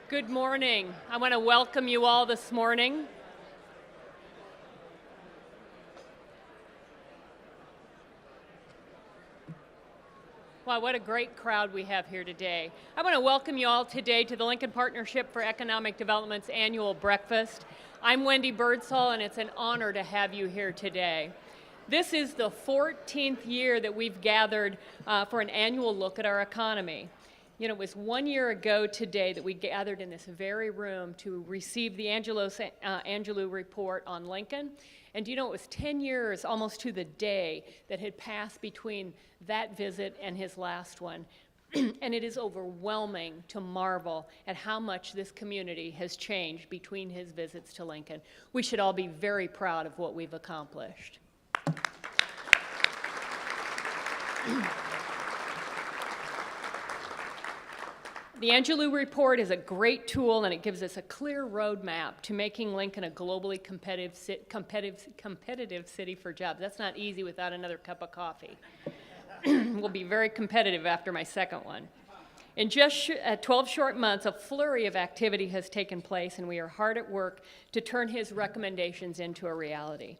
Good morning. I want to welcome you all this morning. Wow, what a great crowd we have here today. I want to welcome you all today to the Lincoln Partnership for Economic Development's annual breakfast. I'm Wendy Birdsall, and it's an honor to have you here today. This is the 14th year that we've gathered for an annual look at our economy. You know, it was 1 year ago today that we gathered in this very room to receive the Angelou report on Lincoln. And you know, it was 10 years, almost to the day, that had passed between that visit and his last one. And it is overwhelming to marvel at how much this community has changed between his visits to Lincoln. We should all be very proud of what we've accomplished. The Angelou report is a great tool, and it gives us a clear roadmap to making Lincoln a globally competitive city for jobs. That's not easy without another cup of coffee. We'll be very competitive after my second one. In just 12 short months, a flurry of activity has taken place, and we are hard at work to turn his recommendations into a reality.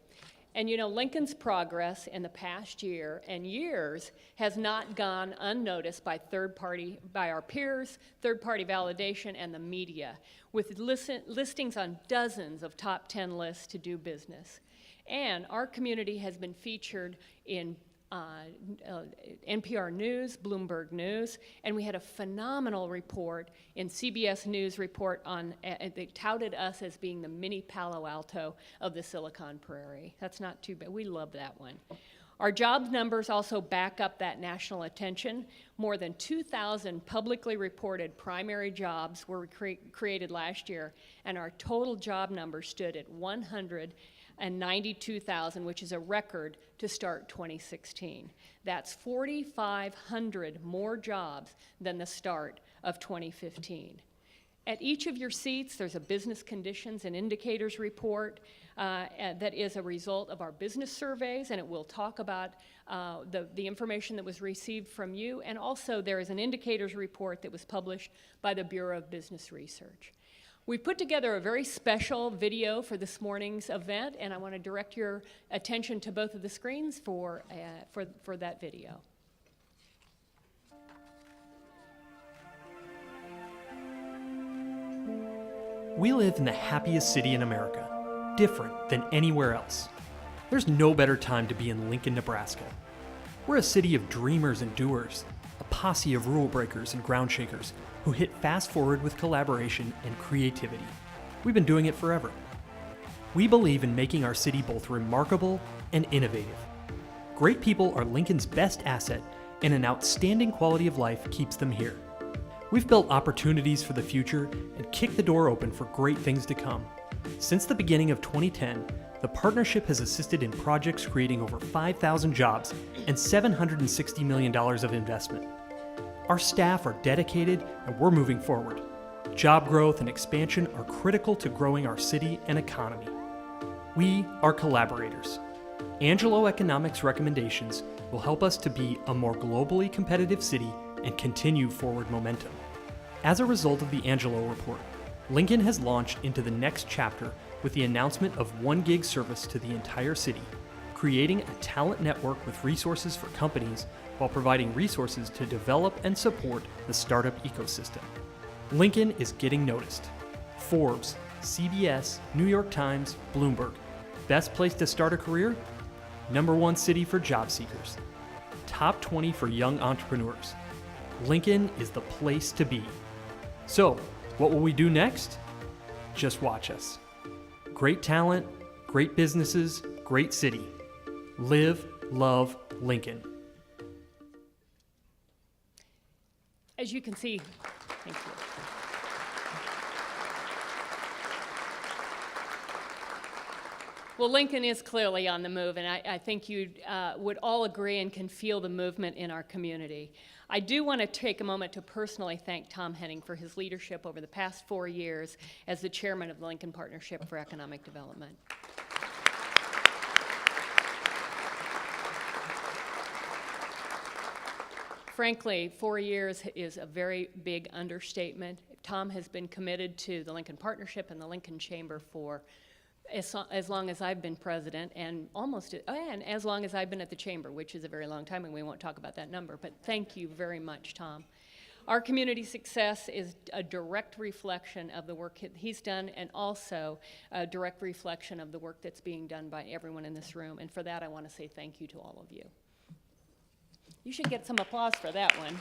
And you know, Lincoln's progress in the past year and years has not gone unnoticed by our peers, third-party validation, and the media, with listings on dozens of top 10 lists to do business. And our community has been featured in NPR News, Bloomberg News, and we had a phenomenal report in CBS News report on, they touted us as being the mini Palo Alto of the Silicon Prairie. That's not too bad. We love that one. Our jobs numbers also back up that national attention. More than 2,000 publicly reported primary jobs were created last year, and our total job number stood at 192,000, which is a record to start 2016. That's 4,500 more jobs than the start of 2015. At each of your seats, there's a business conditions and indicators report that is a result of our business surveys, and it will talk about the information that was received from you, and also there is an indicators report that was published by the Bureau of Business Research. We put together a very special video for this morning's event, and I want to direct your attention to both of the screens for that video. We live in the happiest city in America, different than anywhere else. There's no better time to be in Lincoln, Nebraska. We're a city of dreamers and doers, a posse of rule breakers and ground shakers who hit fast forward with collaboration and creativity. We've been doing it forever. We believe in making our city both remarkable and innovative. Great people are Lincoln's best asset, and an outstanding quality of life keeps them here. We've built opportunities for the future and kicked the door open for great things to come. Since the beginning of 2010, the partnership has assisted in projects creating over 5,000 jobs and $760 million of investment. Our staff are dedicated, and we're moving forward. Job growth and expansion are critical to growing our city and economy. We are collaborators. Angelou Economics recommendations will help us to be a more globally competitive city and continue forward momentum. As a result of the Angelou report, Lincoln has launched into the next chapter with the announcement of 1 gig service to the entire city, creating a talent network with resources for companies while providing resources to develop and support the startup ecosystem. Lincoln is getting noticed. Forbes, CBS, New York Times, Bloomberg. Best place to start a career? #1 city for job seekers. Top 20 for young entrepreneurs. Lincoln is the place to be. So, what will we do next? Just watch us. Great talent, great businesses, great city. Live, love, Lincoln. As you can see, thank you. Well, Lincoln is clearly on the move, and I think you would all agree and can feel the movement in our community. I do want to take a moment to personally thank Tom Henning for his leadership over the past 4 years as the chairman of the Lincoln Partnership for Economic Development. Frankly, 4 years is a very big understatement. Tom has been committed to the Lincoln Partnership and the Lincoln Chamber for as long as I've been president, and as long as I've been at the Chamber, which is a very long time, and we won't talk about that number, but thank you very much, Tom. Our community success is a direct reflection of the work he's done, and also a direct reflection of the work that's being done by everyone in this room, and for that I want to say thank you to all of you. You should get some applause for that one.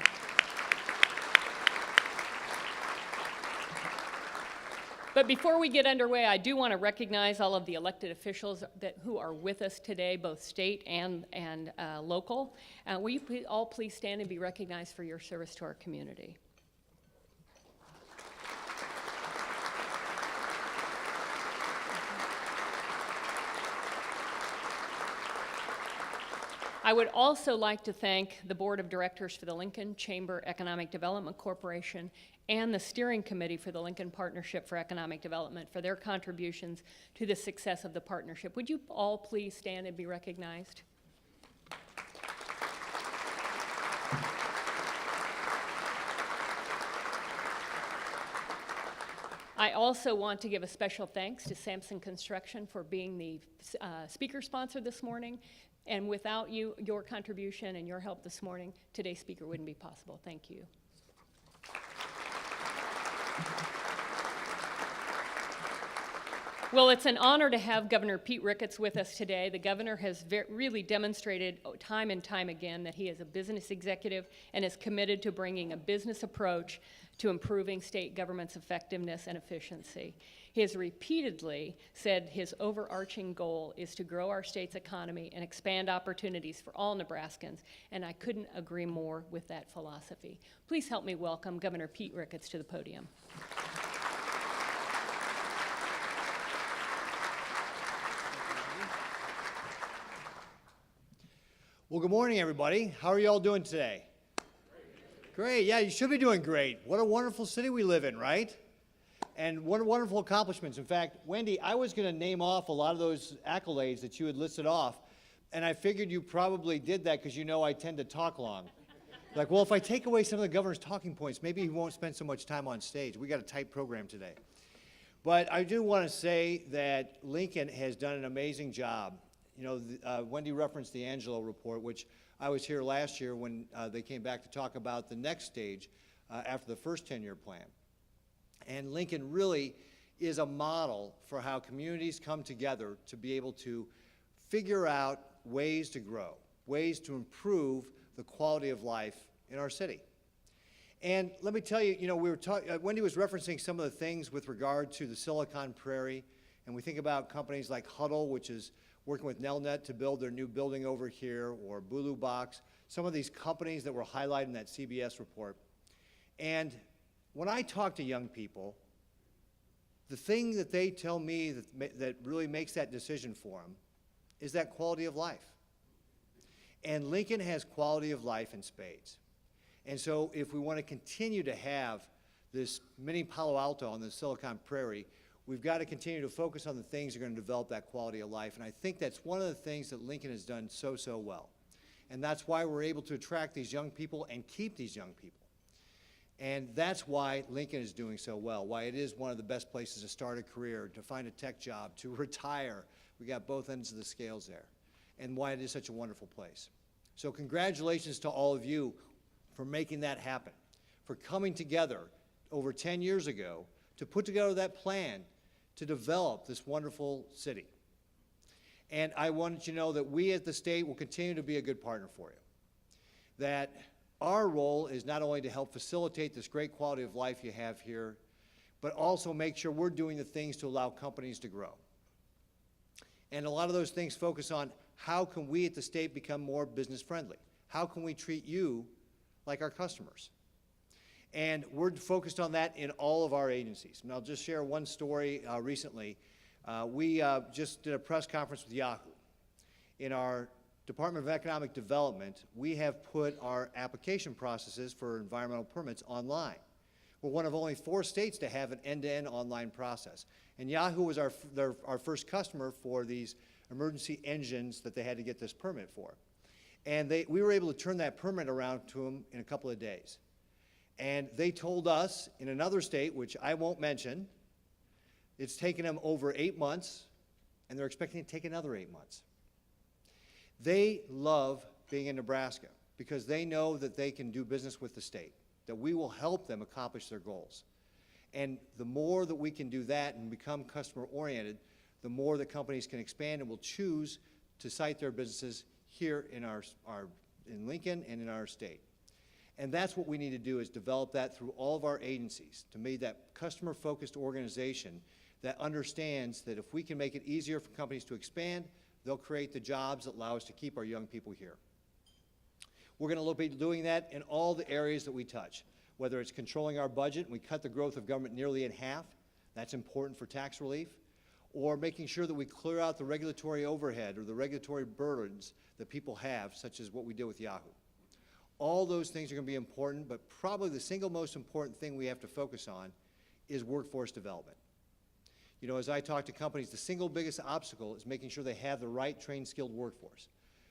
But before we get underway, I do want to recognize all of the elected officials who are with us today, both state and local. Will you all please stand and be recognized for your service to our community? I would also like to thank the Board of Directors for the Lincoln Chamber Economic Development Corporation and the Steering Committee for the Lincoln Partnership for Economic Development for their contributions to the success of the partnership. Would you all please stand and be recognized? I also want to give a special thanks to Sampson Construction for being the speaker sponsor this morning. And without your contribution and your help this morning, today's speaker wouldn't be possible. Thank you. Well, it's an honor to have Governor Pete Ricketts with us today. The governor has really demonstrated time and time again that he is a business executive and is committed to bringing a business approach to improving state government's effectiveness and efficiency. He has repeatedly said his overarching goal is to grow our state's economy and expand opportunities for all Nebraskans, and I couldn't agree more with that philosophy. Please help me welcome Governor Pete Ricketts to the podium. Well, good morning, everybody. How are you all doing today? Great. Yeah, you should be doing great. What a wonderful city we live in, right? And what wonderful accomplishments. In fact, Wendy, I was going to name off a lot of those accolades that you had listed off, and I figured you probably did that because you know I tend to talk long. Like, well, if I take away some of the governor's talking points, maybe he won't spend so much time on stage. We got a tight program today. But I do want to say that Lincoln has done an amazing job. You know, Wendy referenced the Angelo report, which I was here last year when they came back to talk about the next stage after the first 10-year plan. And Lincoln really is a model for how communities come together to be able to figure out ways to grow, ways to improve the quality of life in our city. And let me tell you, you know, Wendy was referencing some of the things with regard to the Silicon Prairie, and we think about companies like Huddle, which is working with Nelnet to build their new building over here, or Bulu Box, some of these companies that were highlighted in that CBS report. And when I talk to young people, the thing that they tell me that really makes that decision for them is that quality of life. And Lincoln has quality of life in spades. And so if we want to continue to have this mini Palo Alto on the Silicon Prairie, we've got to continue to focus on the things that are going to develop that quality of life. And I think that's one of the things that Lincoln has done so well. And that's why we're able to attract these young people and keep these young people. And that's why Lincoln is doing so well, why it is one of the best places to start a career, to find a tech job, to retire. We got both ends of the scales there. And why it is such a wonderful place. So congratulations to all of you for making that happen, for coming together over 10 years ago to put together that plan to develop this wonderful city. And I wanted you to know that we at the state will continue to be a good partner for you. That our role is not only to help facilitate this great quality of life you have here, but also make sure we're doing the things to allow companies to grow. And a lot of those things focus on how can we at the state become more business friendly? How can we treat you like our customers? And we're focused on that in all of our agencies. And I'll just share one story recently. We just did a press conference with Yahoo. In our Department of Economic Development, we have put our application processes for environmental permits online. We're one of only 4 states to have an end-to-end online process. And Yahoo was our first customer for these emergency engines that they had to get this permit for. And we were able to turn that permit around to them in a couple of days. And they told us in another state, which I won't mention, it's taken them over 8 months, and they're expecting to take another 8 months. They love being in Nebraska because they know that they can do business with the state, that we will help them accomplish their goals. And the more that we can do that and become customer-oriented, the more that companies can expand and will choose to site their businesses here in in Lincoln and in our state. And that's what we need to do, is develop that through all of our agencies to make that customer-focused organization that understands that if we can make it easier for companies to expand, they'll create the jobs that allow us to keep our young people here. We're going to be doing that in all the areas that we touch, whether it's controlling our budget, and we cut the growth of government nearly in half. That's important for tax relief. Or making sure that we clear out the regulatory overhead or the regulatory burdens that people have, such as what we did with Yahoo. All those things are going to be important, but probably the single most important thing we have to focus on is workforce development. You know, as I talk to companies, the single biggest obstacle is making sure they have the right trained, skilled workforce.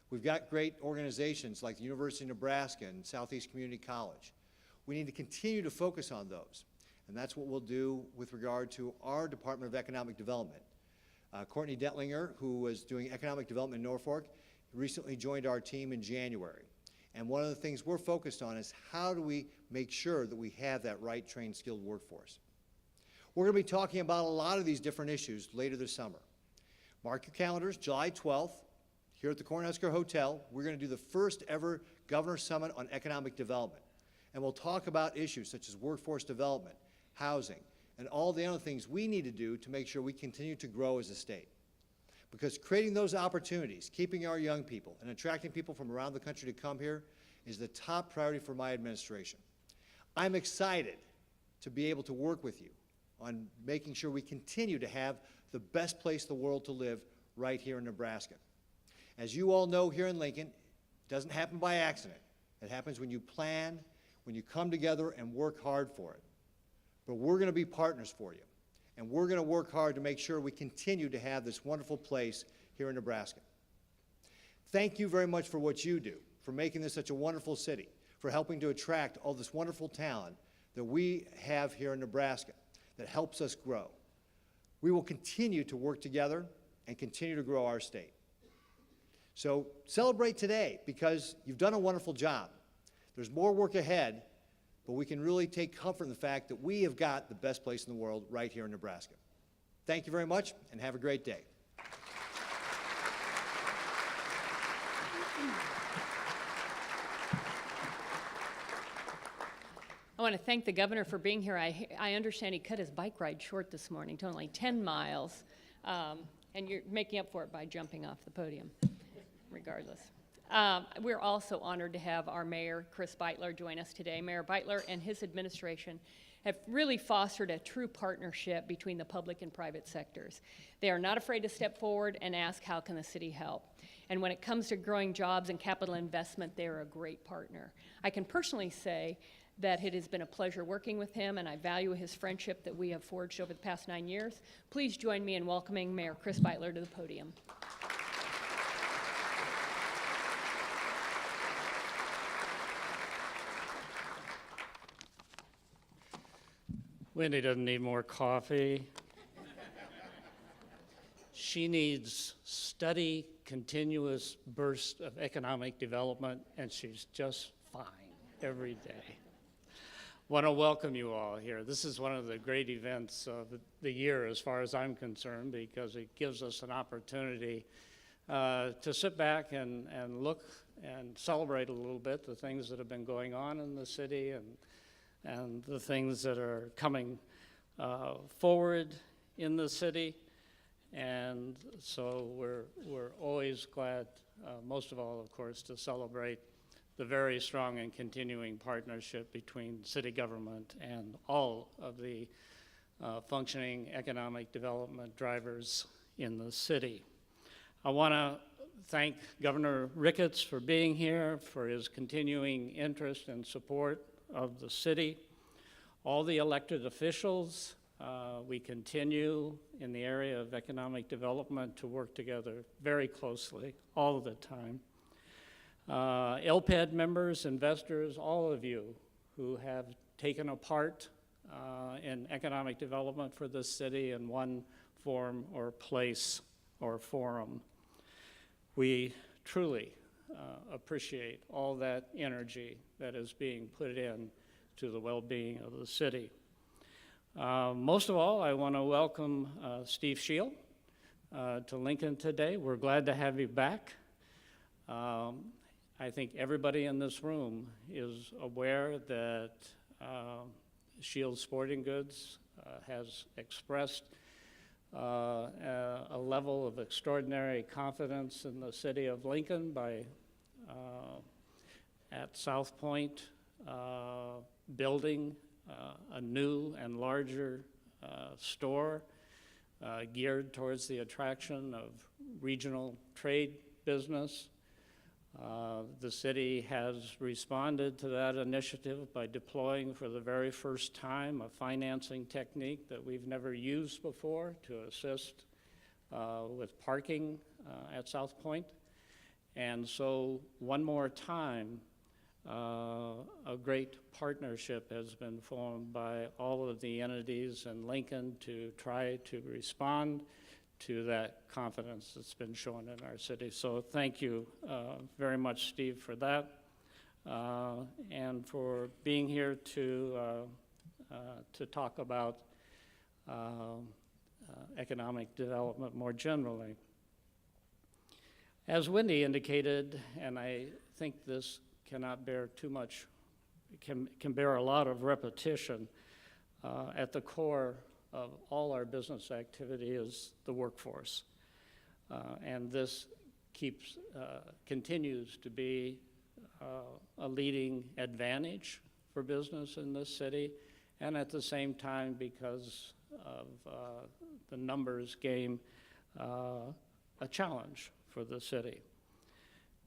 We've got great organizations like the University of Nebraska and Southeast Community College. We need to continue to focus on those, and that's what we'll do with regard to our Department of Economic Development. Courtney Detlinger, who was doing economic development in Norfolk, recently joined our team in January. And one of the things we're focused on is how do we make sure that we have that right trained, skilled workforce. We're going to be talking about a lot of these different issues later this summer. Mark your calendars, July 12th, here at the Cornhusker Hotel, we're going to do the first ever Governor's Summit on Economic Development. And we'll talk about issues such as workforce development, housing, and all the other things we need to do to make sure we continue to grow as a state. Because creating those opportunities, keeping our young people, and attracting people from around the country to come here is the top priority for my administration. I'm excited to be able to work with you on making sure we continue to have the best place in the world to live right here in Nebraska. As you all know, here in Lincoln, it doesn't happen by accident. It happens when you plan, when you come together and work hard for it. But we're going to be partners for you. And we're going to work hard to make sure we continue to have this wonderful place here in Nebraska. Thank you very much for what you do, for making this such a wonderful city, for helping to attract all this wonderful talent that we have here in Nebraska that helps us grow. We will continue to work together and continue to grow our state. So celebrate today, because you've done a wonderful job. There's more work ahead, but we can really take comfort in the fact that we have got the best place in the world right here in Nebraska. Thank you very much, and have a great day. I want to thank the governor for being here. I understand he cut his bike ride short this morning to only 10 miles, and you're making up for it by jumping off the podium, regardless. We're also honored to have our mayor, Chris Beitler, join us today. Mayor Beitler and his administration have really fostered a true partnership between the public and private sectors. They are not afraid to step forward and ask, how can the city help? And when it comes to growing jobs and capital investment, they're a great partner. I can personally say that it has been a pleasure working with him, and I value his friendship that we have forged over the past 9 years. Please join me in welcoming Mayor Chris Beitler to the podium. Wendy doesn't need more coffee. She needs steady, continuous burst of economic development, and she's just fine every day. Want to welcome you all here. This is one of the great events of the year as far as I'm concerned, because it gives us an opportunity to sit back and look and celebrate a little bit the things that have been going on in the city and the things that are coming forward in the city. And so we're always glad, most of all, of course, to celebrate the very strong and continuing partnership between city government and all of the functioning economic development drivers in the city. I want to thank Governor Ricketts for being here, for his continuing interest and support of the city. All the elected officials, we continue in the area of economic development to work together very closely all the time. LPED members, investors, all of you who have taken a part in economic development for this city in one form or place or forum. We truly appreciate all that energy that is being put in to the well-being of the city. Most of all, I want to welcome Steve Shield to Lincoln today. We're glad to have you back. I think everybody in this room is aware that Shield Sporting Goods has expressed a level of extraordinary confidence in the city of Lincoln by at South Point building a new and larger store geared towards the attraction of regional trade business. The city has responded to that initiative by deploying for the very first time a financing technique that we've never used before to assist with parking at South Point. And so one more time, a great partnership has been formed by all of the entities in Lincoln to try to respond to that confidence that's been shown in our city. So thank you very much, Steve, for that, and for being here to talk about economic development more generally. As Wendy indicated, and I think this cannot bear too much, can bear a lot of repetition, at the core of all our business activity is the workforce. And this continues to be a leading advantage for business in this city, and at the same time, because of the numbers game, a challenge for the city.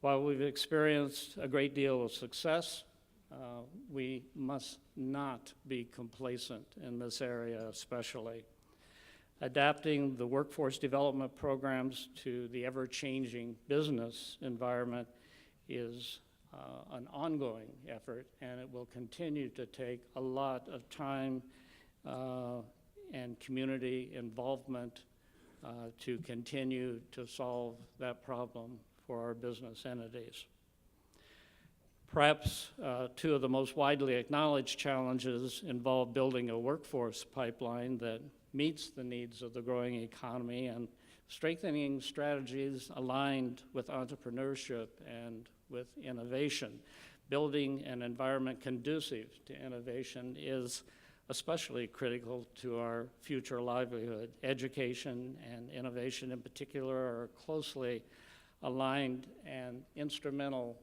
While we've experienced a great deal of success, we must not be complacent in this area especially. Adapting the workforce development programs to the ever-changing business environment is an ongoing effort, and it will continue to take a lot of time and community involvement to continue to solve that problem for our business entities. Perhaps two of the most widely acknowledged challenges involve building a workforce pipeline that meets the needs of the growing economy and strengthening strategies aligned with entrepreneurship and with innovation. Building an environment conducive to innovation is especially critical to our future livelihood. Education and innovation in particular are closely aligned and instrumental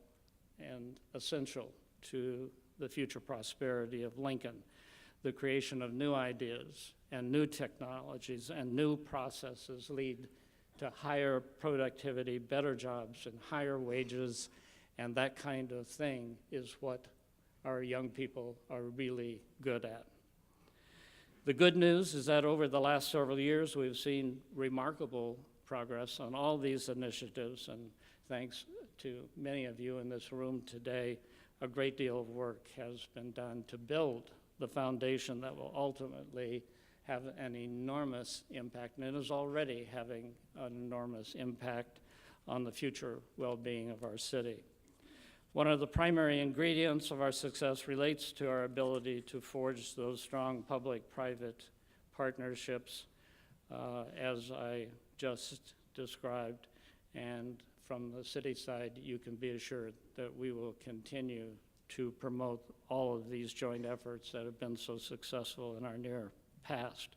and essential to the future prosperity of Lincoln. The creation of new ideas and new technologies and new processes lead to higher productivity, better jobs, and higher wages, and that kind of thing is what our young people are really good at. The good news is that over the last several years, we've seen remarkable progress on all these initiatives, and thanks to many of you in this room today, a great deal of work has been done to build the foundation that will ultimately have an enormous impact, and it is already having an enormous impact on the future well-being of our city. One of the primary ingredients of our success relates to our ability to forge those strong public-private partnerships, as I just described, and from the city side, you can be assured that we will continue to promote all of these joint efforts that have been so successful in our near past.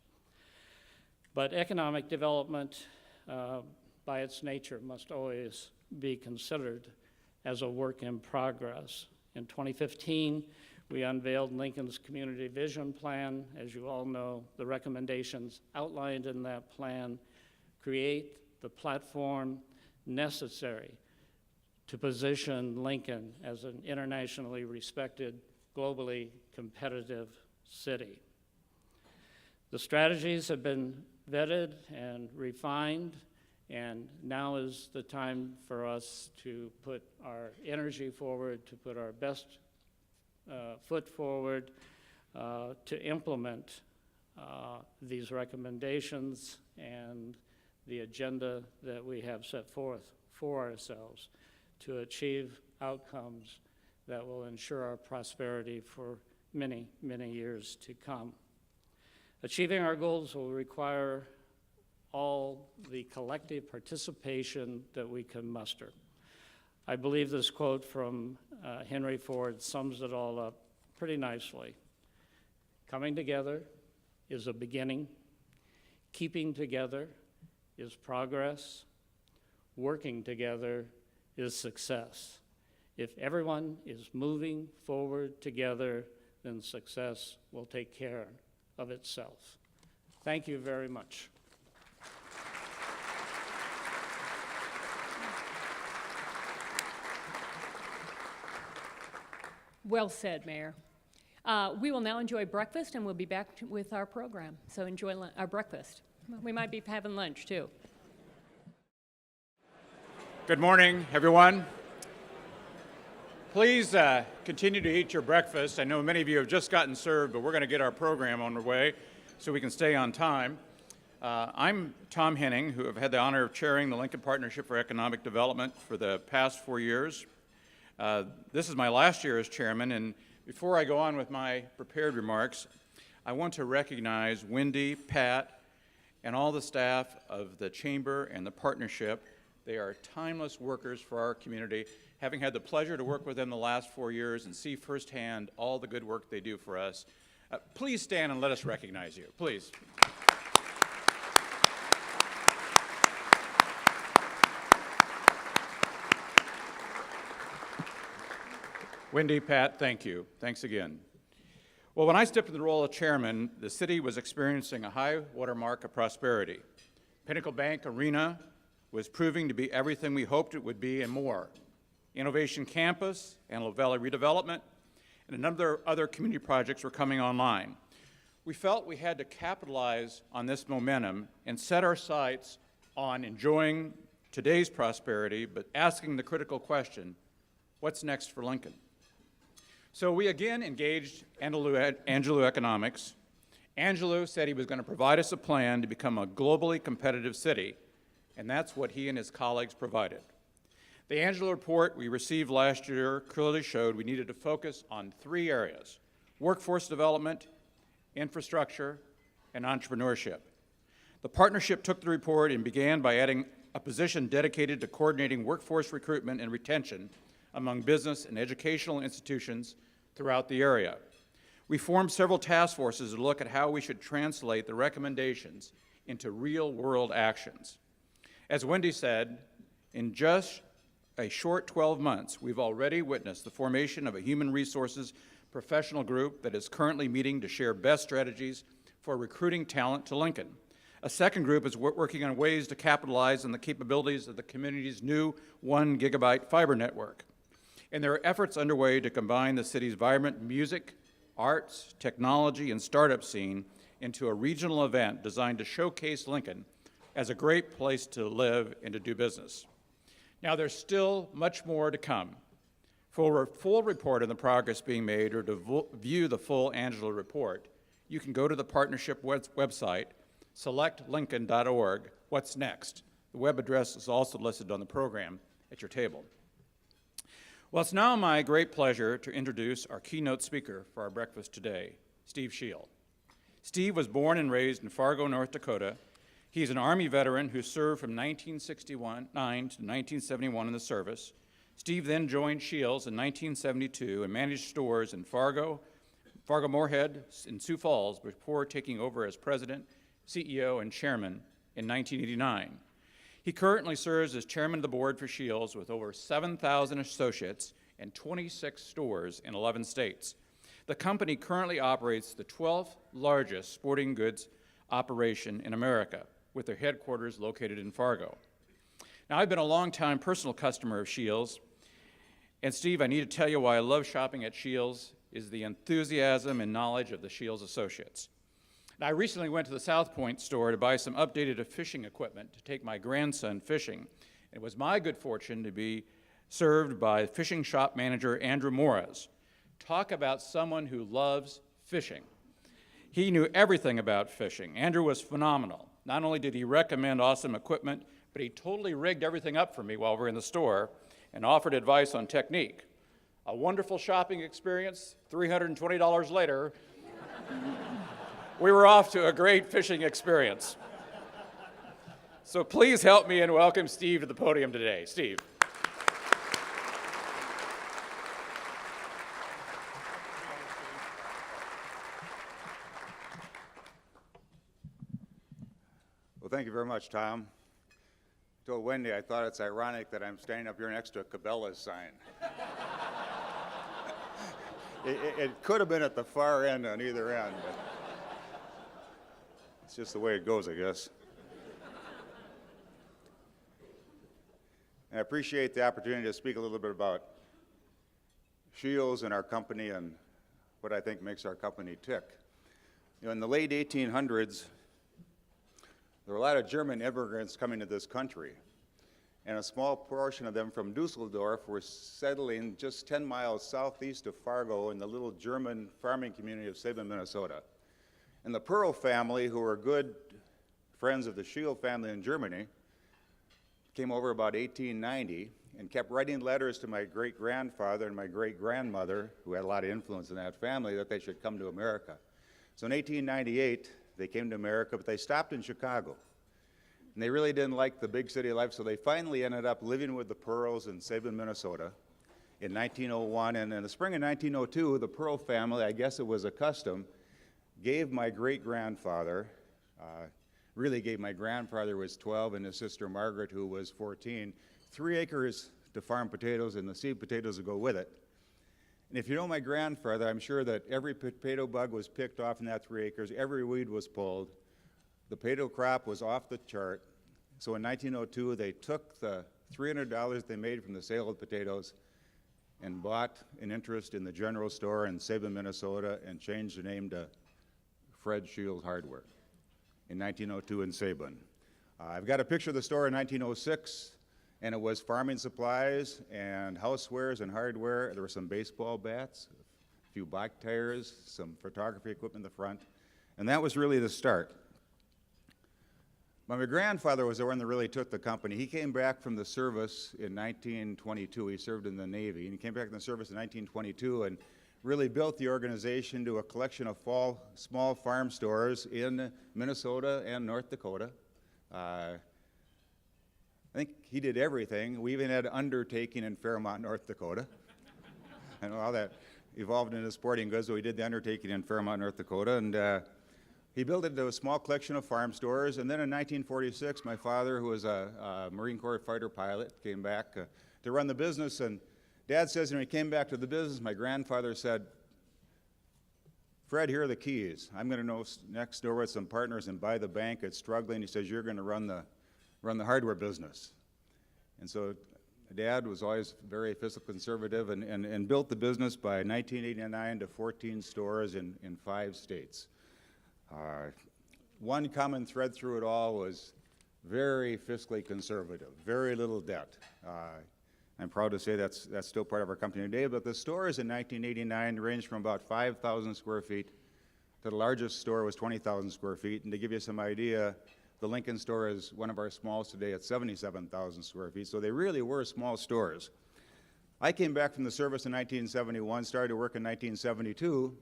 But economic development, by its nature, must always be considered as a work in progress. In 2015, we unveiled Lincoln's Community Vision Plan. As you all know, the recommendations outlined in that plan create the platform necessary to position Lincoln as an internationally respected, globally competitive city. The strategies have been vetted and refined, And now is the time for us to put our energy forward, to put our best foot forward, to implement these recommendations and the agenda that we have set forth for ourselves to achieve outcomes that will ensure our prosperity for many, many years to come. Achieving our goals will require all the collective participation that we can muster. I believe this quote from Henry Ford sums it all up pretty nicely. Coming together is a beginning. Keeping together is progress. Working together is success. If everyone is moving forward together, then success will take care of itself. Thank you very much. Well said, Mayor. We will now enjoy breakfast, and we'll be back with our program. So enjoy our breakfast. We might be having lunch, too. Good morning, everyone. Please continue to eat your breakfast. I know many of you have just gotten served, but we're going to get our program on the way so we can stay on time. I'm Tom Henning, who have had the honor of chairing the Lincoln Partnership for Economic Development for the past 4 years. This is my last year as chairman, and before I go on with my prepared remarks, I want to recognize Wendy, Pat, and all the staff of the Chamber and the partnership. They are timeless workers for our community. Having had the pleasure to work with them the last 4 years and see firsthand all the good work they do for us, please stand and let us recognize you, please. Wendy, Pat, thank you. Thanks again. Well, when I stepped into the role of chairman, the city was experiencing a high watermark of prosperity. Pinnacle Bank Arena was proving to be everything we hoped it would be and more. Innovation Campus, Antelope Valley redevelopment, and a number of other community projects were coming online. We felt we had to capitalize on this momentum and set our sights on enjoying today's prosperity, but asking the critical question, what's next for Lincoln? So we again engaged Angelou Economics. Angelou said he was going to provide us a plan to become a globally competitive city, and that's what he and his colleagues provided. The Angelou report we received last year clearly showed we needed to focus on 3 areas: workforce development, infrastructure, and entrepreneurship. The partnership took the report and began by adding a position dedicated to coordinating workforce recruitment and retention among business and educational institutions throughout the area. We formed several task forces to look at how we should translate the recommendations into real-world actions. As Wendy said, in just a short 12 months, we've already witnessed the formation of a human resources professional group that is currently meeting to share best strategies for recruiting talent to Lincoln. A second group is working on ways to capitalize on the capabilities of the community's new 1 gigabit fiber network. And there are efforts underway to combine the city's vibrant music, arts, technology, and startup scene into a regional event designed to showcase Lincoln as a great place to live and to do business. Now, there's still much more to come. For a full report on the progress being made or to view the full Angelou report, you can go to the partnership website, selectlincoln.org. What's next? The web address is also listed on the program at your table. Well, it's now my great pleasure to introduce our keynote speaker for our breakfast today, Steve Scheel. Steve was born and raised in Fargo, North Dakota. He's an Army veteran who served from 1969 to 1971 in the service. Steve then joined Scheels in 1972 and managed stores in Fargo, Moorhead, and Sioux Falls before taking over as president, CEO, and chairman in 1989. He currently serves as chairman of the board for Scheels with over 7,000 associates and 26 stores in 11 states. The company currently operates the 12th largest sporting goods operation in America, with their headquarters located in Fargo. Now, I've been a long-time personal customer of Scheels, and Steve, I need to tell you why I love shopping at Scheels is the enthusiasm and knowledge of the Scheels associates. And I recently went to the South Point store to buy some updated fishing equipment to take my grandson fishing. It was my good fortune to be served by fishing shop manager Andrew Morris. Talk about someone who loves fishing. He knew everything about fishing. Andrew was phenomenal. Not only did he recommend awesome equipment, but he totally rigged everything up for me while we were in the store and offered advice on technique. A wonderful shopping experience. $320 later, we were off to a great fishing experience. So please help me and welcome Steve to the podium today. Steve. Well, thank you very much, Tom. I told Wendy I thought it's ironic that I'm standing up here next to a Cabela's sign. It could have been at the far end on either end, but it's just the way it goes, I guess. And I appreciate the opportunity to speak a little bit about Scheels and our company and what I think makes our company tick. You know, in the late 1800s, there were a lot of German immigrants coming to this country, and a small portion of them from Dusseldorf were settling just 10 miles southeast of Fargo in the little German farming community of Sabin, Minnesota. And the Pearl family, who were good friends of the Scheel family in Germany, came over about 1890 and kept writing letters to my great-grandfather and my great-grandmother, who had a lot of influence in that family, that they should come to America. So in 1898, they came to America, but they stopped in Chicago. And they really didn't like the big city life, so they finally ended up living with the Pearls in Sabin, Minnesota in 1901. And in the spring of 1902, the Pearl family, I guess it was a custom, gave my great-grandfather, really gave my grandfather, who was 12, and his sister Margaret, who was 14, 3 acres to farm potatoes and the seed potatoes to go with it. And if you know my grandfather, I'm sure that every potato bug was picked off in that 3 acres, every weed was pulled, the potato crop was off the chart. So in 1902, they took the $300 they made from the sale of potatoes and bought an interest in the general store in Sabin, Minnesota, and changed the name to Fred Scheels Hardware in 1902 in Sabin. I've got a picture of the store in 1906, and it was farming supplies and housewares and hardware. There were some baseball bats, a few bike tires, some photography equipment in the front, and that was really the start. My grandfather was the one that really took the company. He came back from the service in 1922. He served in the Navy, and he came back from the service in 1922 and really built the organization to a collection of small farm stores in Minnesota and North Dakota. I think he did everything. We even had undertaking in Fairmont, North Dakota. I know how that evolved into sporting goods, so we did the undertaking in Fairmont, North Dakota, and he built it to a small collection of farm stores. And then in 1946, my father, who was a Marine Corps fighter pilot, came back to run the business. And Dad says when he came back to the business, my grandfather said, "Fred, here are the keys. I'm going to go next door with some partners and buy the bank. It's struggling." He says, "You're going to run the hardware business." And so Dad was always very fiscal conservative and built the business by 1989 to 14 stores in 5 states. One common thread through it all was very fiscally conservative, very little debt. I'm proud to say that's still part of our company today, but the stores in 1989 ranged from about 5,000 square feet to the largest store was 20,000 square feet. And to give you some idea, the Lincoln store is one of our smallest today at 77,000 square feet, so they really were small stores. I came back from the service in 1971, started to work in 1972.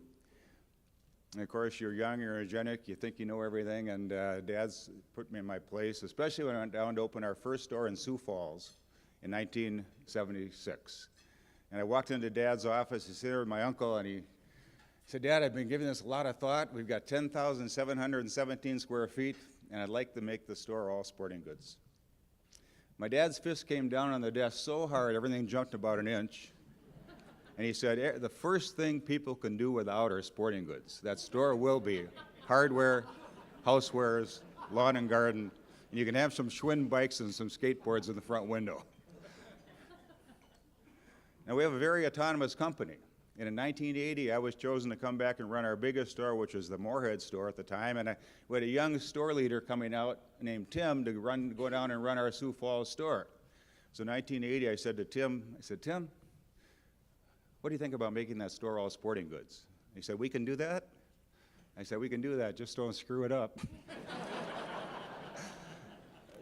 And of course, you're young, you're energetic, you think you know everything, and Dad's put me in my place, especially when I went down to open our first store in Sioux Falls in 1976. And I walked into Dad's office, he sat there with my uncle, and he said, "Dad, I've been giving this a lot of thought. We've got 10,717 square feet, and I'd like to make the store all sporting goods." My dad's fist came down on the desk so hard, everything jumped about an inch. And he said, "The first thing people can do without are sporting goods. That store will be hardware, housewares, lawn and garden, and you can have some Schwinn bikes and some skateboards in the front window." Now, we have a very autonomous company. And in 1980, I was chosen to come back and run our biggest store, which was the Moorhead store at the time. And we had a young store leader coming out named Tim to go down and run our Sioux Falls store. So in 1980, I said to Tim, Tim, what do you think about making that store all sporting goods? He said, we can do that? I said, we can do that, just don't screw it up.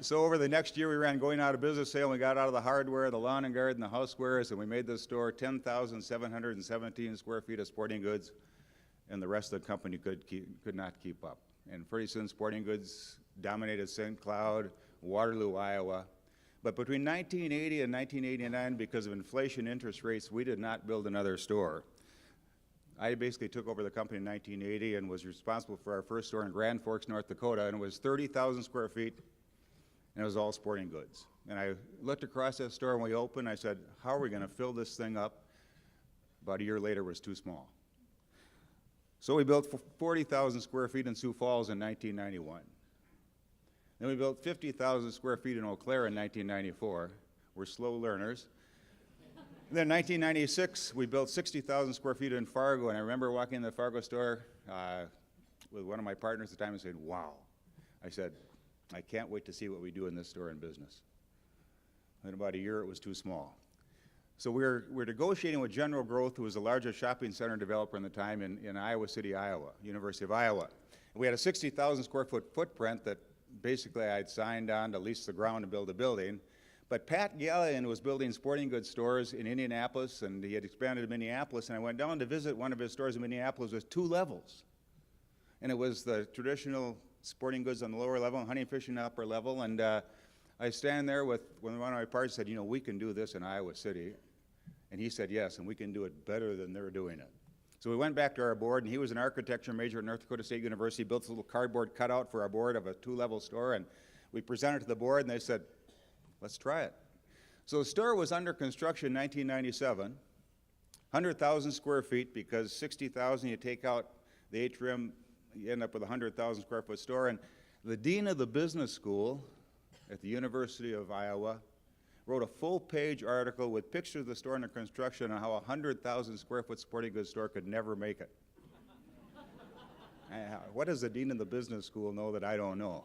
So over the next year, we ran going out of business sale, and we got out of the hardware, the lawn and garden, the housewares, and we made this store 10,717 square feet of sporting goods, and the rest of the company could not keep up. And pretty soon, sporting goods dominated St. Cloud, Waterloo, Iowa. But between 1980 and 1989, because of inflation interest rates, we did not build another store. I basically took over the company in 1980 and was responsible for our first store in Grand Forks, North Dakota, and it was 30,000 square feet, and it was all sporting goods. And I looked across that store when we opened. I said, how are we going to fill this thing up? About a year later, it was too small. So we built 40,000 square feet in Sioux Falls in 1991. Then we built 50,000 square feet in Eau Claire in 1994. We're slow learners. And then in 1996, we built 60,000 square feet in Fargo, and I remember walking in the Fargo store with one of my partners at the time and saying, wow. I said, I can't wait to see what we do in this store in business. In about a year, it was too small. So we're negotiating with General Growth, who was the largest shopping center developer in the time in Iowa City, Iowa, University of Iowa. And we had a 60,000 square foot footprint that basically I'd signed on to lease the ground and build a building. But Pat Gallion was building sporting goods stores in Indianapolis, and he had expanded to Minneapolis, and I went down to visit one of his stores in Minneapolis with 2 levels. And it was the traditional sporting goods on the lower level and hunting fishing upper level, and I stand there with one of my partners said, you know, we can do this in Iowa City. And he said, yes, and we can do it better than they're doing it. So we went back to our board, and he was an architecture major at North Dakota State University, built a little cardboard cutout for our board of a 2-level store, and we presented to the board, and they said, let's try it. So the store was under construction in 1997, 100,000 square feet, because 60,000, you take out the atrium, you end up with a 100,000 square foot store. And the dean of the business school at the University of Iowa wrote a full-page article with pictures of the store under construction on how a 100,000 square foot sporting goods store could never make it. What does the dean of the business school know that I don't know?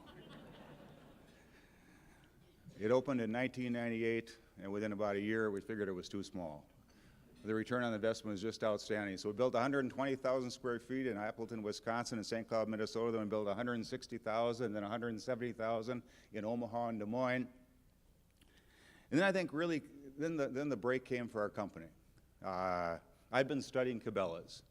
It opened in 1998, and within about a year, we figured it was too small. The return on investment was just outstanding. So we built 120,000 square feet in Appleton, Wisconsin, and St. Cloud, Minnesota. Then we built 160,000, then 170,000 in Omaha and Des Moines. And then I think really, then the break came for our company. I'd been studying Cabela's.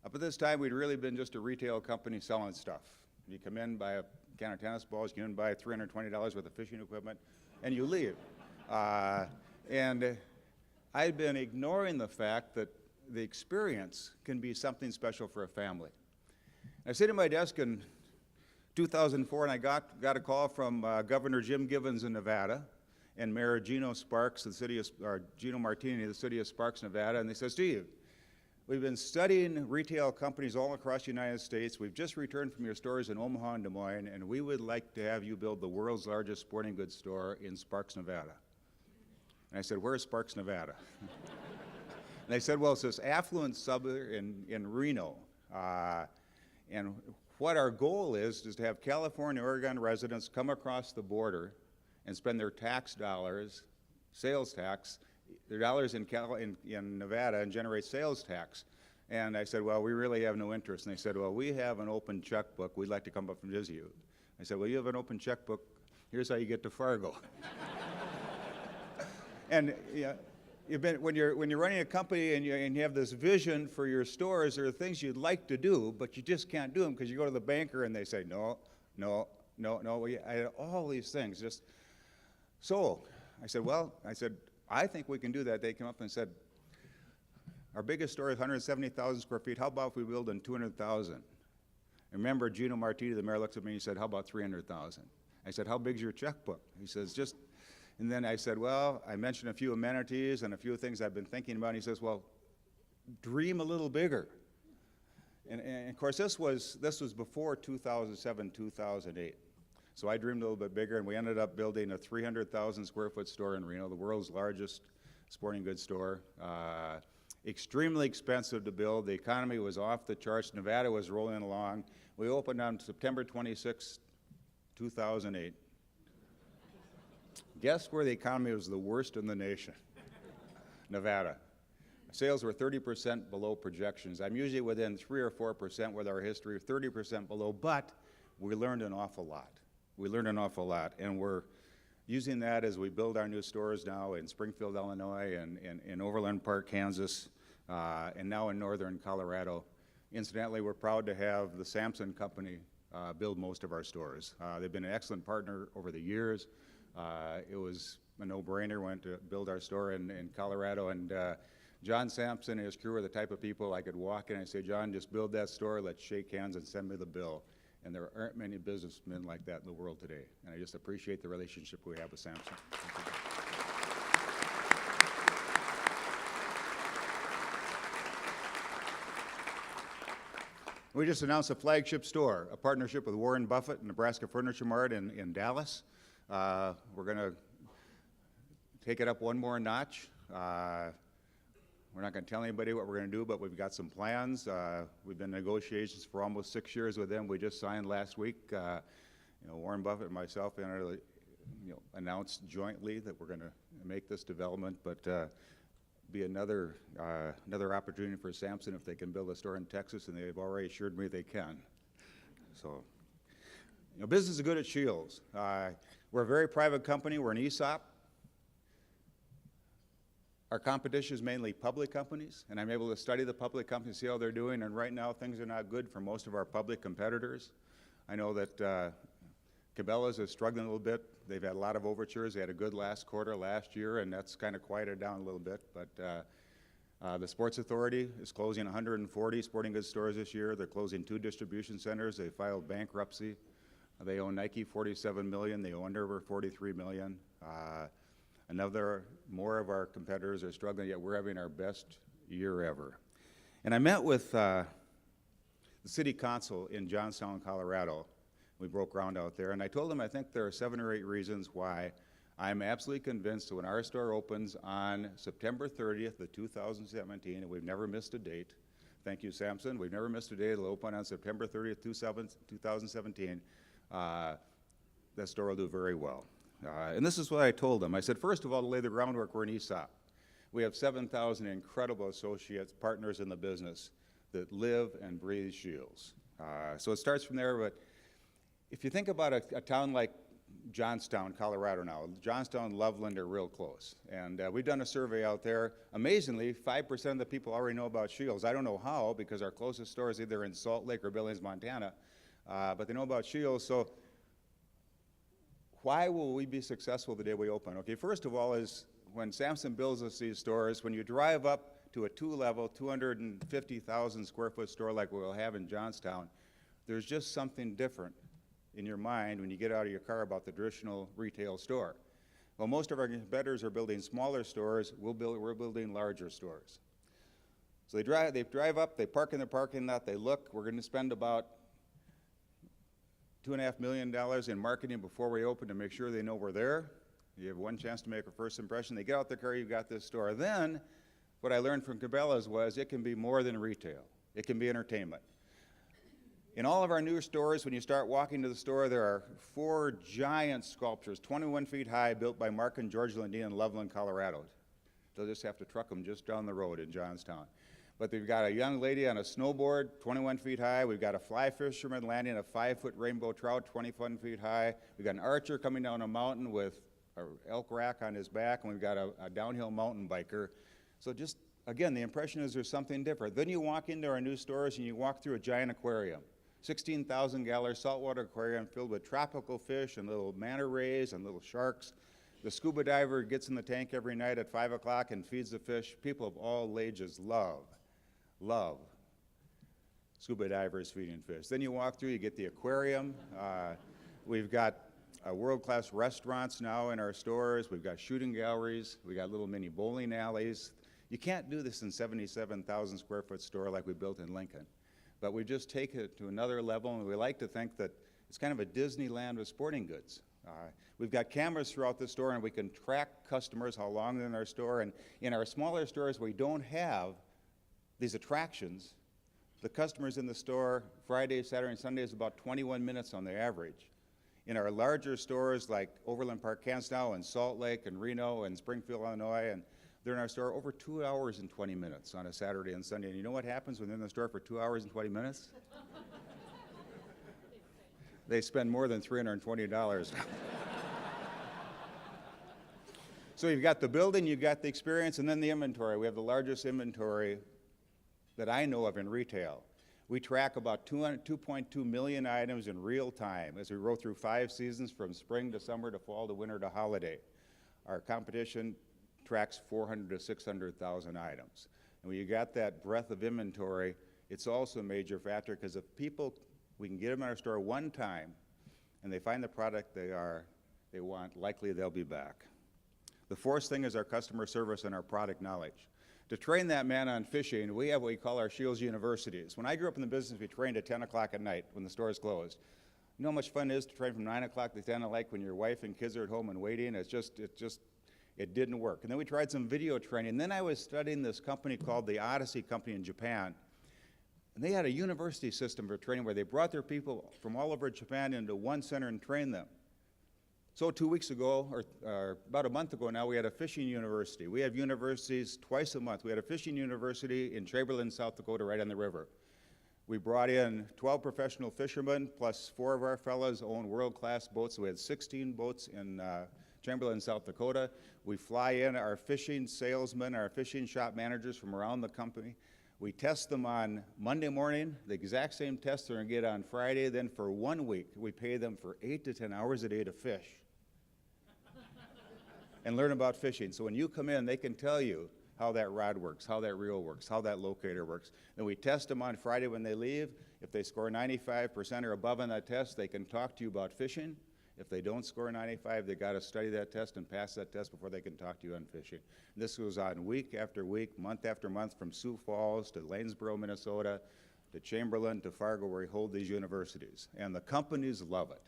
Up at this time, we'd really been just a retail company selling stuff. You come in, buy a can of tennis balls, you come in, buy $320 worth of fishing equipment, and you leave. And I'd been ignoring the fact that the experience can be something special for a family. I sit at my desk in 2004, and I got a call from Governor Jim Givens in Nevada and Mayor Gino Sparks, Gino Martini, the city of Sparks, Nevada, and they said, Steve, we've been studying retail companies all across the United States. We've just returned from your stores in Omaha and Des Moines, and we would like to have you build the world's largest sporting goods store in Sparks, Nevada. And I said, where's Sparks, Nevada? And they said, well, it's this affluent suburb in Reno. And what our goal is to have California, Oregon residents come across the border and spend their tax dollars, sales tax, their dollars in Nevada and generate sales tax. And I said, well, we really have no interest. And they said, well, we have an open checkbook. We'd like to come up and visit you. I said, well, you have an open checkbook. Here's how you get to Fargo. And when you're running a company and you have this vision for your stores, there are things you'd like to do, but you just can't do them because you go to the banker and they say, no. I had all these things. So I said, I think we can do that. They came up and said, our biggest store is 170,000 square feet. How about if we build in 200,000? Remember, Gino Martini, the mayor, looks at me and he said, how about 300,000? I said, how big's your checkbook? He says, and then I said, well, I mentioned a few amenities and a few things I've been thinking about. And he says, well, dream a little bigger. And of course, this was before 2007, 2008. So I dreamed a little bit bigger, and we ended up building a 300,000 square foot store in Reno, the world's largest sporting goods store. extremely expensive to build. The economy was off the charts. Nevada was rolling along. We opened on September 26, 2008. Guess where the economy was the worst in the nation? Nevada. Sales were 30% below projections. I'm usually within 3 or 4% with our history, 30% below, but we learned an awful lot. We learned an awful lot, and we're using that as we build our new stores now in Springfield, Illinois, and in Overland Park, Kansas, and now in northern Colorado. Incidentally, we're proud to have the Sampson Company build most of our stores. They've been an excellent partner over the years. It was a no-brainer when to build our store in Colorado, and John Sampson and his crew are the type of people I could walk in and say, John, just build that store, let's shake hands and send me the bill. And there aren't many businessmen like that in the world today. And I just appreciate the relationship we have with Sampson. We just announced a flagship store, a partnership with Warren Buffett and Nebraska Furniture Mart in Dallas. We're going to take it up one more notch. We're not going to tell anybody what we're going to do, but we've got some plans. We've been in negotiations for almost 6 years with them. We just signed last week. Warren Buffett and myself announced jointly that we're going to make this development, but be another opportunity for Sampson if they can build a store in Texas, and they've already assured me they can. So, business is good at Shields. We're a very private company. We're an ESOP. Our competition is mainly public companies, and I'm able to study the public companies, see how they're doing, and right now things are not good for most of our public competitors. I know that Cabela's is struggling a little bit. They've had a lot of overtures. They had a good last quarter last year, and that's kind of quieted down a little bit. But the Sports Authority is closing 140 sporting goods stores this year. They're closing 2 distribution centers. They filed bankruptcy. They owe Nike $47 million. They owe Under Armour $43 million. More of our competitors are struggling, yet we're having our best year ever. And I met with the city council in Johnstown, Colorado. We broke ground out there, and I told them I think there are 7 or 8 reasons why I'm absolutely convinced that when our store opens on September 30th of 2017, and we've never missed a date, thank you, Sampson, we've never missed a date, it'll open on September 30th, 2017, that store will do very well. And this is what I told them. I said, first of all, to lay the groundwork, we're an ESOP. We have 7,000 incredible associates, partners in the business that live and breathe Shields. So it starts from there, but if you think about a town like Johnstown, Colorado now, Johnstown and Loveland are real close. And we've done a survey out there. Amazingly, 5% of the people already know about Shields. I don't know how, because our closest store is either in Salt Lake or Billings, Montana. But they know about Shields. So why will we be successful the day we open? Okay, first of all is when Sampson builds us these stores, when you drive up to a 2-level, 250,000 square foot store like we'll have in Johnstown, there's just something different in your mind when you get out of your car about the traditional retail store. Well, most of our competitors are building smaller stores. We're building larger stores. So they drive up, they park in the parking lot, they look. We're going to spend about $2.5 million in marketing before we open to make sure they know we're there. You have one chance to make a first impression. They get out the car, you've got this store. Then, what I learned from Cabela's was it can be more than retail. It can be entertainment. In all of our new stores, when you start walking to the store, there are 4 giant sculptures, 21 feet high, built by Mark and George Lundin in Loveland, Colorado. They'll just have to truck them just down the road in Johnstown. But they've got a young lady on a snowboard, 21 feet high. We've got a fly fisherman landing a 5-foot rainbow trout, 21 feet high. We've got an archer coming down a mountain with an elk rack on his back, and we've got a downhill mountain biker. So just, again, the impression is there's something different. Then you walk into our new stores and you walk through a giant aquarium, 16,000-gallon saltwater aquarium filled with tropical fish and little manta rays and little sharks. The scuba diver gets in the tank every night at 5 o'clock and feeds the fish. People of all ages love scuba divers feeding fish. Then you walk through, you get the aquarium. We've got world-class restaurants now in our stores. We've got shooting galleries. We've got little mini bowling alleys. You can't do this in 77,000 square foot store like we built in Lincoln. But we just take it to another level, and we like to think that it's kind of a Disneyland of sporting goods. We've got cameras throughout the store, and we can track customers, how long they're in our store. And in our smaller stores, we don't have these attractions, the customers in the store Friday, Saturday, and Sunday is about 21 minutes on the average. In our larger stores like Overland Park, Kansas now, and Salt Lake, and Reno, and Springfield, Illinois, and they're in our store over 2 hours and 20 minutes on a Saturday and Sunday. And you know what happens when they're in the store for 2 hours and 20 minutes? They spend more than $320. So you've got the building, you've got the experience, and then the inventory. We have the largest inventory that I know of in retail. We track about 2.2 million items in real time as we roll through 5 seasons from spring to summer to fall to winter to holiday. Our competition tracks 400 to 600,000 items. And when you got that breadth of inventory, it's also a major factor because if people, we can get them in our store one time and they find the product they want, likely they'll be back. The fourth thing is our customer service and our product knowledge. To train that man on fishing, we have what we call our Shields Universities. When I grew up in the business, we trained at 10 o'clock at night when the stores closed. You know how much fun it is to train from 9 o'clock to 10 o'clock when your wife and kids are at home and waiting? It didn't work. And then we tried some video training. And then I was studying this company called the Odyssey Company in Japan. And they had a university system for training where they brought their people from all over Japan into one center and trained them. So 2 weeks ago, or about a month ago now, we had a fishing university. We have universities twice a month. We had a fishing university in Chamberlain, South Dakota, right on the river. We brought in 12 professional fishermen, plus 4 of our fellows own world-class boats. So we had 16 boats in Chamberlain, South Dakota. We fly in our fishing salesmen, our fishing shop managers from around the company. We test them on Monday morning, the exact same test they're going to get on Friday. Then for 1 week, we pay them for 8 to 10 hours a day to fish and learn about fishing. So when you come in, they can tell you how that rod works, how that reel works, how that locator works. Then we test them on Friday when they leave. If they score 95% or above on that test, they can talk to you about fishing. If they don't score 95, they've got to study that test and pass that test before they can talk to you on fishing. And this goes on week after week, month after month, from Sioux Falls to Lanesboro, Minnesota, to Chamberlain to Fargo, where we hold these universities. And the companies love it.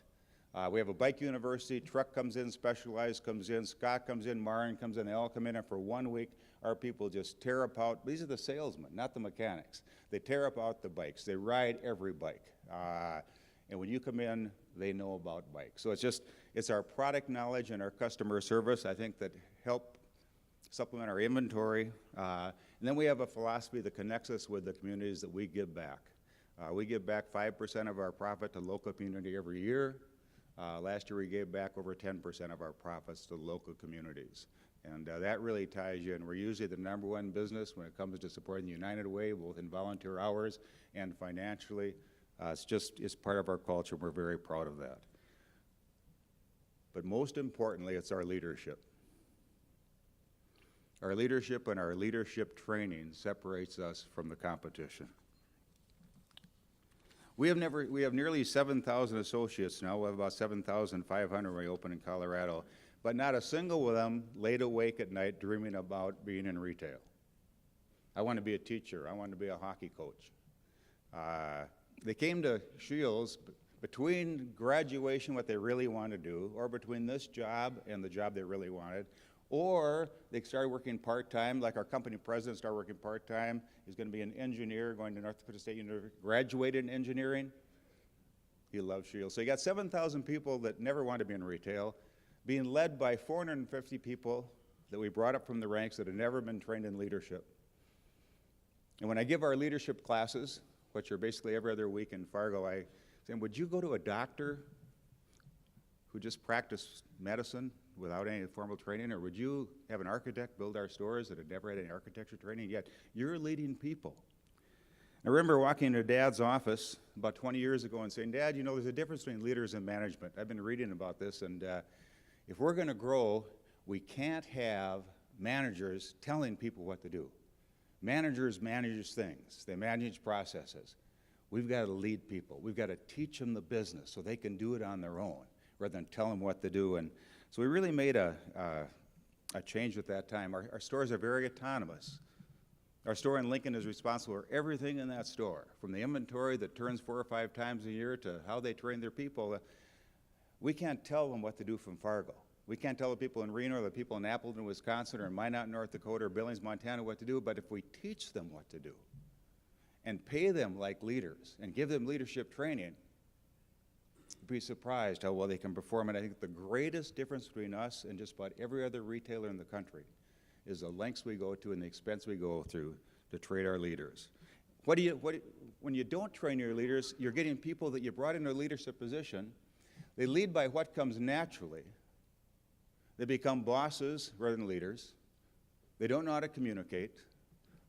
We have a bike university. Truck comes in, Specialized comes in, Scott comes in, Marin comes in. They all come in, and for 1 week, our people just tear apart. These are the salesmen, not the mechanics. They tear apart the bikes. They ride every bike. And when you come in, they know about bikes. So it's our product knowledge and our customer service, I think, that help supplement our inventory. And then we have a philosophy that connects us with the communities that we give back. We give back 5% of our profit to the local community every year. Last year we gave back over 10% of our profits to local communities. And that really ties you in. We're usually the #1 business when it comes to supporting the United Way, both in volunteer hours and financially. It's part of our culture. We're very proud of that. But most importantly, it's our leadership. Our leadership and our leadership training separates us from the competition. We have nearly 7,000 associates now. We have about 7,500 when we opened in Colorado, but not a single one of them laid awake at night dreaming about being in retail. I want to be a teacher. I want to be a hockey coach. They came to Shields between graduation, what they really want to do, or between this job and the job they really wanted, or they started working part-time, like our company president started working part-time. He's going to be an engineer going to North Dakota State University, graduated in engineering. He loves Shields. So you got 7,000 people that never want to be in retail, being led by 450 people that we brought up from the ranks that have never been trained in leadership. And when I give our leadership classes, which are basically every other week in Fargo, I say, would you go to a doctor who just practiced medicine without any formal training, or would you have an architect build our stores that had never had any architecture training? Yet you're leading people. I remember walking into Dad's office about 20 years ago and saying, Dad, you know, there's a difference between leaders and management. I've been reading about this, and if we're going to grow, we can't have managers telling people what to do. Managers manage things. They manage processes. We've got to lead people. We've got to teach them the business so they can do it on their own rather than tell them what to do. And so we really made a change at that time. Our stores are very autonomous. Our store in Lincoln is responsible for everything in that store, from the inventory that turns 4 or 5 times a year to how they train their people. We can't tell them what to do from Fargo. We can't tell the people in Reno or the people in Appleton, Wisconsin, or in Minot, North Dakota, or Billings, Montana what to do, but if we teach them what to do, and pay them like leaders and give them leadership training, you'd be surprised how well they can perform. And I think the greatest difference between us and just about every other retailer in the country is the lengths we go to and the expense we go through to train our leaders. When you don't train your leaders, you're getting people that you brought into a leadership position. They lead by what comes naturally. They become bosses rather than leaders. They don't know how to communicate.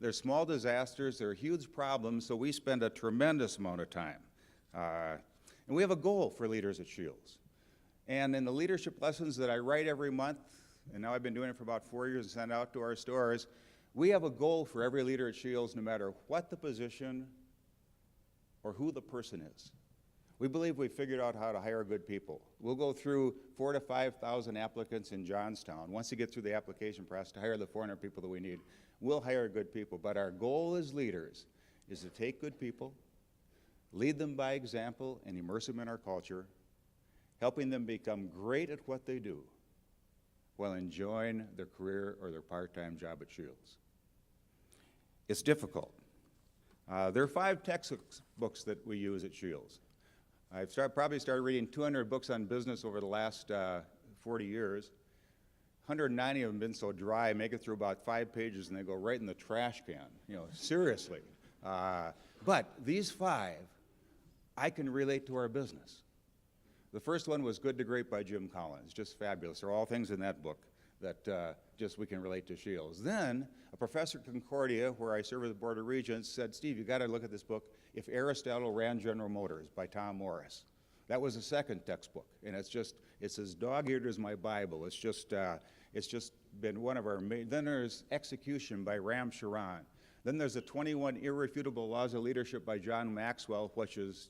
They're small disasters. They're huge problems, so we spend a tremendous amount of time. And we have a goal for leaders at Shields. And in the leadership lessons that I write every month, and now I've been doing it for about 4 years and send out to our stores, we have a goal for every leader at Shields, no matter what the position or who the person is. We believe we've figured out how to hire good people. We'll go through 4,000 to 5,000 applicants in Johnstown. Once you get through the application process to hire the 400 people that we need, we'll hire good people. But our goal as leaders is to take good people, lead them by example, and immerse them in our culture, helping them become great at what they do while enjoying their career or their part-time job at Shields. It's difficult. There are 5 textbooks that we use at Shields. I've probably started reading 200 books on business over the last 40 years. 190 of them have been so dry, I make it through about 5 pages and they go right in the trash can, seriously. But these 5, I can relate to our business. The first one was Good to Great by Jim Collins, just fabulous. There are all things in that book that just we can relate to Shields. Then a professor at Concordia, where I serve as the Board of Regents, said, Steve, you got to look at this book, If Aristotle Ran General Motors by Tom Morris. That was the second textbook, and it's as dog-eared as my Bible. It's just been one of our main. Then there's Execution by Ram Charan. Then there's the 21 Irrefutable Laws of Leadership by John Maxwell, which is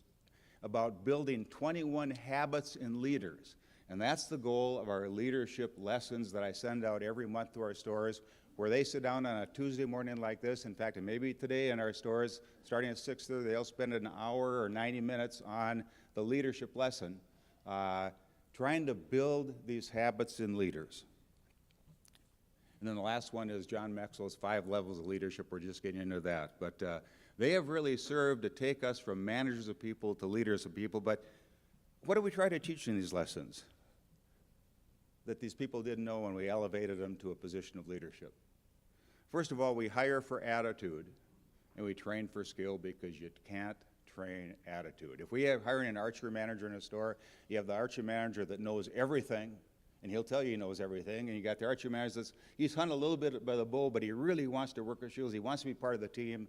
about building 21 habits in leaders. And that's the goal of our leadership lessons that I send out every month to our stores, where they sit down on a Tuesday morning like this. In fact, and maybe today in our stores, starting at 6:30, they'll spend an hour or 90 minutes on the leadership lesson, trying to build these habits in leaders. And then the last one is John Maxwell's 5 Levels of Leadership. We're just getting into that. But they have really served to take us from managers of people to leaders of people. But what do we try to teach in these lessons that these people didn't know when we elevated them to a position of leadership? First of all, we hire for attitude, and we train for skill, because you can't train attitude. If we have hiring an archery manager in a store, you have the archery manager that knows everything, and he'll tell you he knows everything, and you got the archery manager he's hunting a little bit by the bow, but he really wants to work with Shields. He wants to be part of the team.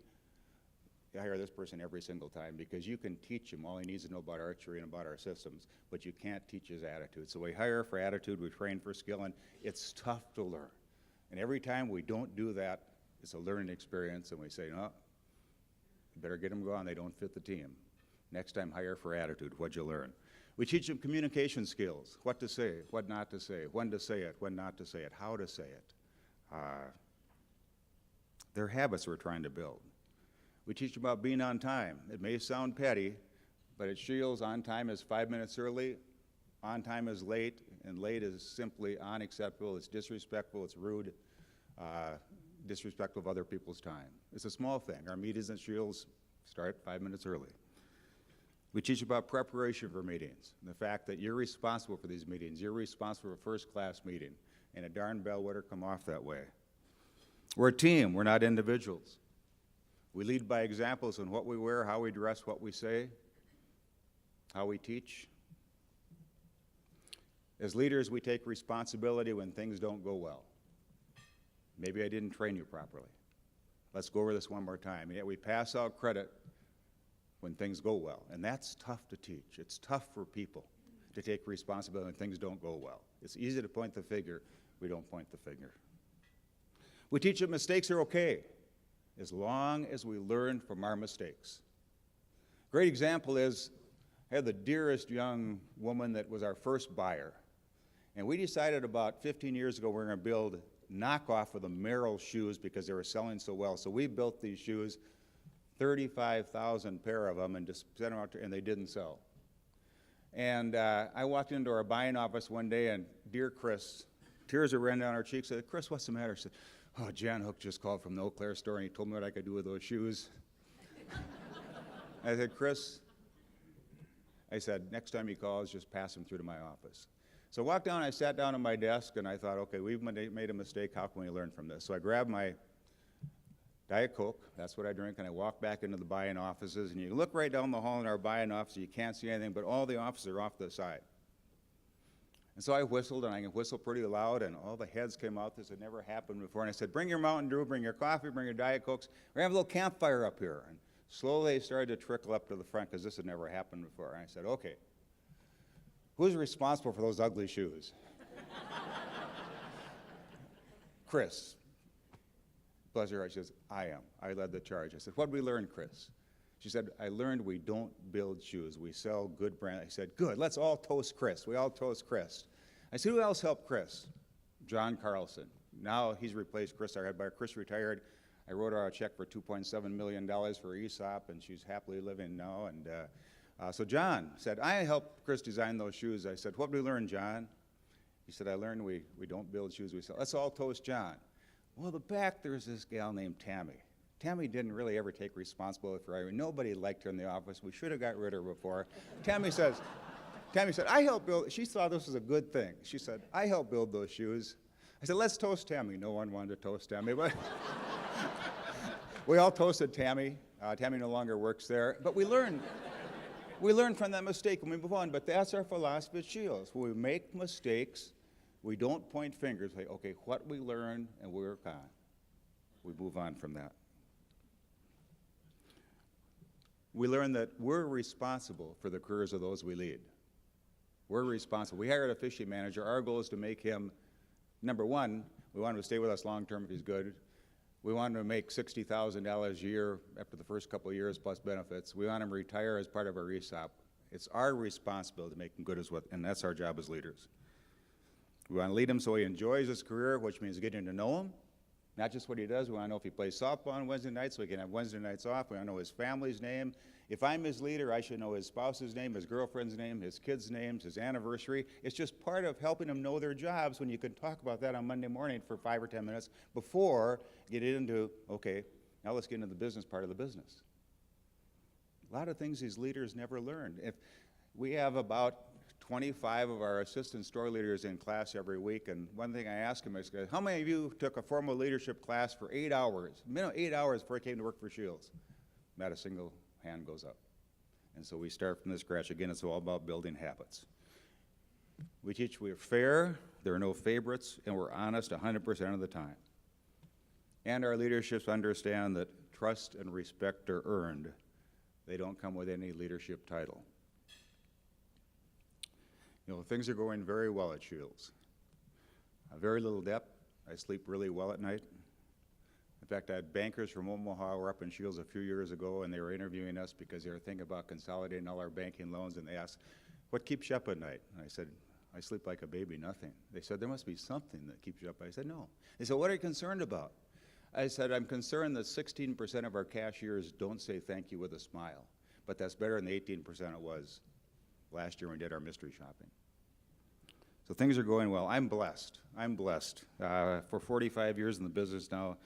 You hire this person every single time, because you can teach him all he needs to know about archery and about our systems, but you can't teach his attitude. So we hire for attitude, we train for skill, and it's tough to learn. And every time we don't do that, it's a learning experience, and we say, no, you better get them gone. They don't fit the team. Next time, hire for attitude. What'd you learn? We teach them communication skills, what to say, what not to say, when to say it, when not to say it, how to say it. They're habits we're trying to build. We teach them about being on time. It may sound petty, but at Shields, on time is 5 minutes early, on time is late, and late is simply unacceptable. It's disrespectful, it's rude, disrespectful of other people's time. It's a small thing. Our meetings at Shields start 5 minutes early. We teach about preparation for meetings, and the fact that you're responsible for these meetings. You're responsible for a first-class meeting, and a darn bellwether come off that way. We're a team. We're not individuals. We lead by examples in what we wear, how we dress, what we say, how we teach. As leaders, we take responsibility when things don't go well. Maybe I didn't train you properly. Let's go over this one more time. And yet we pass out credit when things go well, and that's tough to teach. It's tough for people to take responsibility when things don't go well. It's easy to point the finger. We don't point the finger. We teach that mistakes are okay, as long as we learn from our mistakes. Great example is, I had the dearest young woman that was our first buyer, and we decided about 15 years ago we're going to build knockoff of the Merrill shoes because they were selling so well. So we built these shoes, 35,000 pair of them, and just sent them out, and they didn't sell. And I walked into our buying office one day, and dear Chris, tears are running down our cheeks. I said, Chris, what's the matter? I said, oh, Jan Hook just called from the Eau Claire store, and he told me what I could do with those shoes. I said, Chris, I said, next time he calls, just pass him through to my office. So I walked down, I sat down at my desk, and I thought, okay, we've made a mistake. How can we learn from this? So I grabbed my Diet Coke, that's what I drink, and I walk back into the buy-in offices, and you look right down the hall in our buy-in office, you can't see anything, but all the offices are off to the side. And so I whistled, and I can whistle pretty loud, and all the heads came out. This had never happened before. And I said, bring your Mountain Dew, bring your coffee, bring your Diet Cokes. We're going to have a little campfire up here. And slowly they started to trickle up to the front because this had never happened before. And I said, okay, who's responsible for those ugly shoes? Chris. Bless her heart, she says, I am. I led the charge. I said, what did we learn, Chris? She said, I learned we don't build shoes. We sell good brand. I said, good, let's all toast Chris. We all toast Chris. I said, who else helped Chris? John Carlson. Now he's replaced Chris, our head buyer. Chris retired. I wrote her a check for $2.7 million for ESOP, and she's happily living now. And so John said, I helped Chris design those shoes. I said, what did we learn, John? He said, I learned we don't build shoes, we sell. Let's all toast John. Well, the back, there's this gal named Tammy. Tammy didn't really ever take responsibility for hiring. Nobody liked her in the office. We should have got rid of her before. Tammy said, I helped build, she thought this was a good thing. She said, I helped build those shoes. I said, let's toast Tammy. No one wanted to toast Tammy, but we all toasted Tammy. Tammy no longer works there, but we learned from that mistake and we move on. But that's our philosophy at Shields. When we make mistakes, we don't point fingers, say, okay, what we learn and work on. We move on from that. We learn that we're responsible for the careers of those we lead. We're responsible. We hired a fishing manager. Our goal is to make him, number one, we want him to stay with us long term if he's good. We want him to make $60,000 a year after the first couple of years plus benefits. We want him to retire as part of our ESOP. It's our responsibility to make him good as what, and that's our job as leaders. We want to lead him so he enjoys his career, which means getting to know him. Not just what he does, we want to know if he plays softball on Wednesday nights so he can have Wednesday nights off. We want to know his family's name. If I'm his leader, I should know his spouse's name, his girlfriend's name, his kids' names, his anniversary. It's just part of helping them know their jobs when you can talk about that on Monday morning for 5 or 10 minutes before getting into, okay, now let's get into the business part of the business. A lot of things these leaders never learned. If we have about 25 of our assistant store leaders in class every week, and one thing I ask them is, how many of you took a formal leadership class for 8 hours, minimum 8 hours before you came to work for Shields? Not a single hand goes up. And so we start from the scratch. Again, it's all about building habits. We teach we're fair, there are no favorites, and we're honest 100% of the time. And our leaderships understand that trust and respect are earned. They don't come with any leadership title. You know, things are going very well at Shields. Very little debt. I sleep really well at night. In fact, I had bankers from Omaha who were up in Shields a few years ago, and they were interviewing us because they were thinking about consolidating all our banking loans, and they asked, what keeps you up at night? And I said, I sleep like a baby, nothing. They said, there must be something that keeps you up. I said, no. They said, what are you concerned about? I said, I'm concerned that 16% of our cashiers don't say thank you with a smile, but that's better than the 18% it was last year when we did our mystery shopping. So things are going well. I'm blessed. I'm blessed. For 45 years in the business now,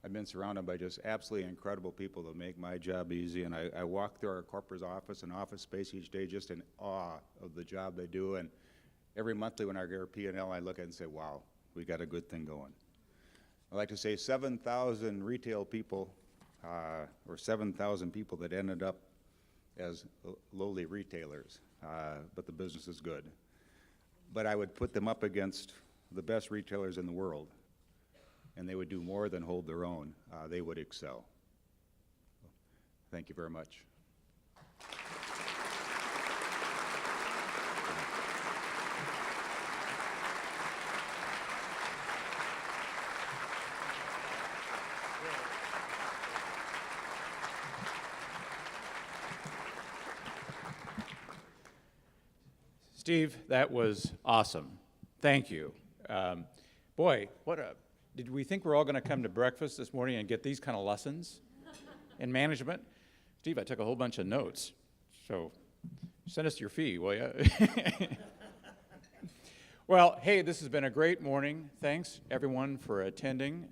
I've been surrounded by just absolutely incredible people that make my job easy, and I walk through our corporate office and office space each day just in awe of the job they do, and every monthly when I get our P&L, I look at it and say, wow, we got a good thing going. I like to say 7,000 retail people, or 7,000 people that ended up as lowly retailers, but the business is good. But I would put them up against the best retailers in the world, and they would do more than hold their own. They would excel. Thank you very much. Steve, that was awesome. Thank you. Boy, did we think we're all going to come to breakfast this morning and get these kind of lessons in management? Steve, I took a whole bunch of notes, so send us your fee, will you? Well, hey, this has been a great morning. Thanks, everyone, for attending.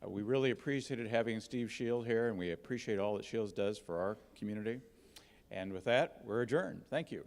We really appreciated having Steve Shield here, and we appreciate all that Shields does for our community. And with that, we're adjourned. Thank you.